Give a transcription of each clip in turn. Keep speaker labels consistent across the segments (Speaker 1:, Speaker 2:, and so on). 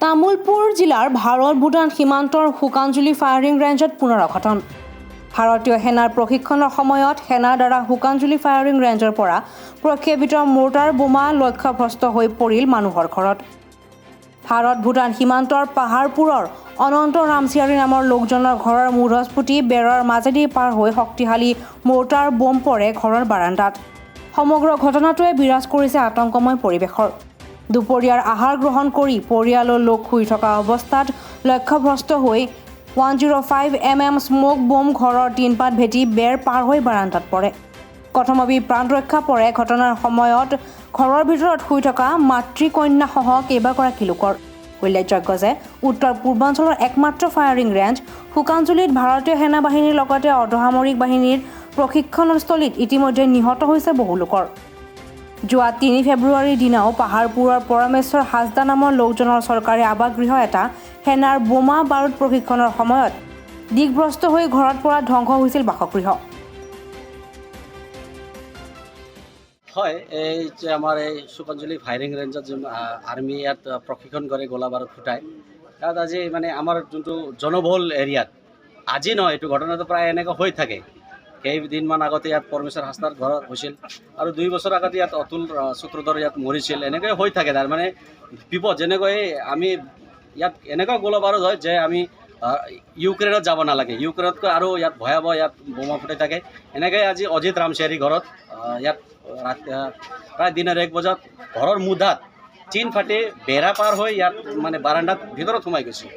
Speaker 1: তামুলপুৰ জিলাৰ ভাৰত ভূটান সীমান্তৰ শুকানজুলি ফায়াৰিং ৰেঞ্জত পুনৰ অঘটন। ভাৰতীয় সেনাৰ প্ৰশিক্ষণৰ সময়ত সেনাৰ দ্বাৰা শুকানজুলি ফায়াৰিং ৰেঞ্জৰ পৰা প্ৰক্ষেপিত মৰ্টাৰ বোমা লক্ষ্যভ্ৰষ্ট হৈ পৰিল মানুহৰ ঘৰত। ভাৰত ভূটান সীমান্তৰ পাহাৰপুৰৰ অনন্ত ৰামচিয়াৰী নামৰ লোকজনৰ ঘৰৰ মূধস্ফুটি বেৰৰ মাজেদি পাৰ হৈ শক্তিশালী মৰ্টাৰ বোম পৰে ঘৰৰ বাৰাণ্ডাত। সমগ্ৰ ঘটনাটোৱে বিৰাজ কৰিছে আতংকময় পৰিৱেশৰ। দুপৰীয়াৰ আহাৰ গ্ৰহণ কৰি পৰিয়ালৰ লোক শুই থকা অৱস্থাত লক্ষ্যভ্ৰষ্ট হৈ 105 mm স্মক বোম ঘৰৰ টিনপাত ভেটি বেৰ পাৰ হৈ বাৰাণ্ডাত পৰে। কথমপি প্ৰাণ ৰক্ষা পৰে ঘটনাৰ সময়ত ঘৰৰ ভিতৰত শুই থকা মাতৃকন্যাসহ কেইবাগৰাকী লোকৰ। উল্লেখযোগ্য যে উত্তৰ পূৰ্বাঞ্চলৰ একমাত্ৰ ফায়াৰিং ৰেঞ্জ শুকানজুলিত ভাৰতীয় সেনা বাহিনীৰ লগতে অৰ্ধসামৰিক বাহিনীৰ প্ৰশিক্ষণস্থলীত ইতিমধ্যে নিহত হৈছে বহু লোকৰ। যোৱা 3 ফেব্ৰুৱাৰীৰ দিনাও পাহাৰপুৰৰ পৰমেশ্বৰ হাজদা নামৰ লোকজনৰ চৰকাৰী আৱাসগৃহ এটা সেনাৰ বোমা বাৰুদ প্ৰশিক্ষণৰ সময়ত দিগভ্ৰষ্ট হৈ ঘৰত পৰা ধ্বংস হৈছিল বাসগৃহ।
Speaker 2: হয়, এই যে আমাৰ এই শুকানজুলি ফায়াৰিং ৰেঞ্জত আৰ্মি ইয়াত প্ৰশিক্ষণ কৰে গোলা বাৰুদ ফুটায়। তাত আজি মানে আমাৰ যোনটো জনবহুল এৰিয়াত আজি নহয়, এইটো ঘটনাটো প্ৰায় এনেকৈ হৈ থাকে। কেইদিনমান আগতে ইয়াত পৰমেশ্বৰ হাজদাৰ ঘৰত হৈছিল আৰু 2 বছৰ আগতে ইয়াত অতুল সূত্ৰধৰ ইয়াত মৰিছিল। এনেকৈ হৈ থাকে তাৰ মানে বিপদ। যেনেকৈ আমি ইয়াত এনেকুৱা গোলা বাৰুদ হয় যে আমি ইউক্ৰেইনত যাব নালাগে, ইউক্ৰেইনতকৈ আৰু ইয়াত ভয়াৱহ ইয়াত বোমা ফুটাই থাকে। এনেকৈ আজি অজিত ৰামচিয়াৰী ঘৰত ইয়াত প্ৰায় দিনৰ 1 বজাত ঘৰৰ মুধাত টিন ফাটি বেৰা পাৰ হৈ ইয়াত মানে বাৰাণ্ডাত ভিতৰত সোমাই গৈছে।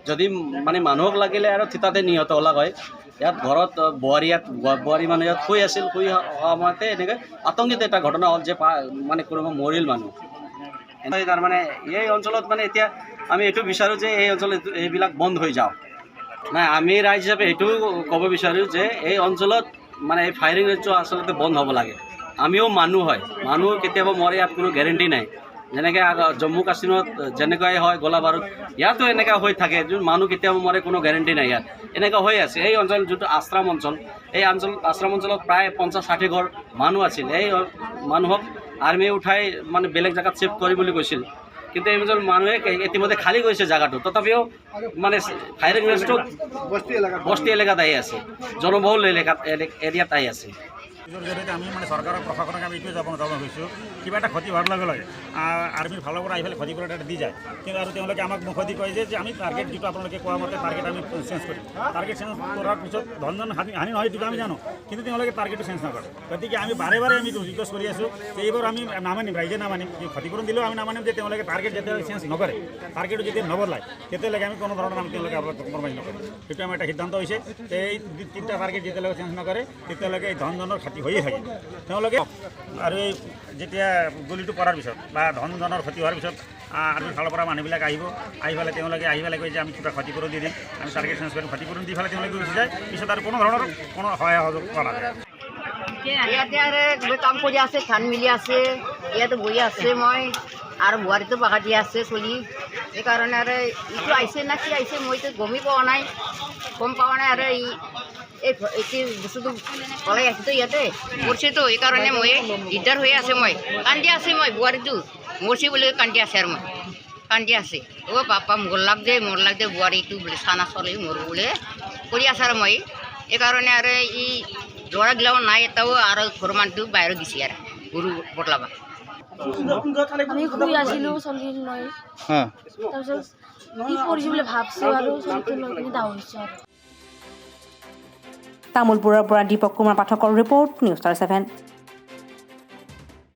Speaker 2: যদি মানে মানুহক লাগিলে আৰু থিতাতে নিহত হ'লা হয়। ইয়াত ঘৰত বোৱাৰী মানুহ ইয়াত শুই আছিল, শুই সময়তে এনেকৈ আতংকিত এটা ঘটনা হ'ল যে মানে কোনোবা মৰিল মানুহ। তাৰমানে এই অঞ্চলত মানে এতিয়া আমি এইটো বিচাৰোঁ যে এই অঞ্চলত এইবিলাক বন্ধ হৈ যাওক। নাই, আমি ৰাইজ হিচাপে এইটো ক'ব বিচাৰোঁ যে এই অঞ্চলত মানে এই ফায়াৰিং ৰেঞ্জ আচলতে বন্ধ হ'ব লাগে। আমিও মানুহ হয়, মানুহ কেতিয়াবা মৰে, ইয়াত কোনো গেৰেণ্টি নাই। যেনেকৈ জম্মু কাশ্মীৰত যেনেকৈ হয় গোলা বাৰুদ, ইয়াতো এনেকুৱা হৈ থাকে। যোন মানুহ কেতিয়াবা মৰে কোনো গেৰেণ্টি নাই। ইয়াত এনেকুৱা হৈ আছে। এই অঞ্চল যোনটো আশ্ৰম অঞ্চল, এই আশ্ৰম অঞ্চলত প্ৰায় 50-60 ঘৰ মানুহ আছিল। এই মানুহক আৰ্মিয়ে উঠাই মানে বেলেগ জেগাত শিফ্ট কৰি বুলি কৈছিল, কিন্তু এই অঞ্চল মানুহে ইতিমধ্যে খালী কৰিছে জেগাটো। তথাপিও মানে ফায়াৰিং ৰেঞ্জটো বস্তি এলেকাত আহি আছে, জনবহুল এৰিয়াত আহি আছে।
Speaker 3: জৰিয়তে আমি মানে চৰকাৰৰ প্ৰশাসনক আমি এইটোৱে জনাব খুজিছোঁ, কিবা এটা ক্ষতি হোৱাৰ লগে লগে আৰ্মিৰ ফালৰ পৰা আহি পেলাই ক্ষতি কৰাটো দি যায়। কিন্তু আৰু তেওঁলোকে আমাক মুখেদি কয় যে আমি টাৰ্গেট যিটো আপোনালোকে কোৱা মতে টাৰ্গেট আমি চেঞ্জ কৰিম। টাৰ্গেট চেঞ্জ কৰাৰ পিছত ধন হানি নহয়, এইটো আমি জানো, কিন্তু তেওঁলোকে টাৰ্গেটটো চেঞ্জ নকৰে। গতিকে আমি বাৰে আমি ৰিকুৱেষ্ট কৰি আছোঁ যে এইবোৰ আমি নামানিম, ৰাইজে নামানিম। ক্ষতিপূৰণ দিলেও আমি নামানিম যে তেওঁলোকে টাৰ্গেট যেতিয়ালৈকে চেঞ্জ নকৰে, টাৰ্গেটটো যেতিয়া নবদলায়, তেতিয়ালৈকে আমি কোনো ধৰণৰ তেওঁলোকে কম্প্ৰমাইজ নকৰোঁ। সেইটো আমাৰ এটা সিদ্ধান্ত হৈছে যে এই 3টা টাৰ্গেট যেতিয়ালৈকে চেঞ্জ নকৰে তেতিয়ালৈকে এই ধনৰ ক্ষতি হৈয়ে থাকে তেওঁলোকে। আৰু এই যেতিয়া গুলিটো পৰাৰ পিছত বা ধনৰ ক্ষতি হোৱাৰ পিছত আৰ্মিৰ ফালৰ পৰা মানুহবিলাক আহি পেলাই তেওঁলোকে আহি পেলাই কয় যে আমি কিবা ক্ষতিপূৰণ দি দিম, আমি টাৰ্গেট চেঞ্জ কৰিম। ক্ষতিপূৰণ দি পেলাই তেওঁলোকে গুচি যায়, পিছত আৰু কোনো ধৰণৰ কোনো সহায় সহযোগ কৰা যায়।
Speaker 4: ইয়াতে আৰু কাম কৰি আছে, ধান মিলি আছে, ইয়াতে বহি আছে মই, আৰু বোৱাৰীটো বাগা দি আছে চলি। সেইকাৰণে আৰু ইটো আহিছে না কি আহিছে মইতো গমেই পোৱা নাই, গম পোৱা নাই। আৰু এই বস্তুটো পলাই আহিছোঁ ইয়াতে মৰিছেতো, সেইকাৰণে মই দিগদাৰ হৈ আছে। মই কান্দি আছে, মই বোৱাৰীটো মৰিছে বুলি কান্দি আছে। আৰু মই কান্দি আছে, অ' বাপা মোৰ লাগ দে বোৱাৰীটো বোলে চানা চলি মোৰ বোলে কৰি আছে। আৰু মই সেইকাৰণে আৰু এই ল'ৰাগিলাও নাই এটাও, আৰু ঘৰৰ মানুহটো বাহিৰত দিছে আৰু গৰু বদলাবা।
Speaker 5: আমি শুই আছিলোঁ, চলি লৈ তাৰপিছত কি কৰিছোঁ বুলি ভাবছোঁ আৰু চলিটো লৈ কিনে দাউৰিছোঁ। আৰু
Speaker 1: তামুলপুৰৰ পৰা দীপক কুমাৰ পাঠকৰ ৰিপৰ্ট, নিউজ 7।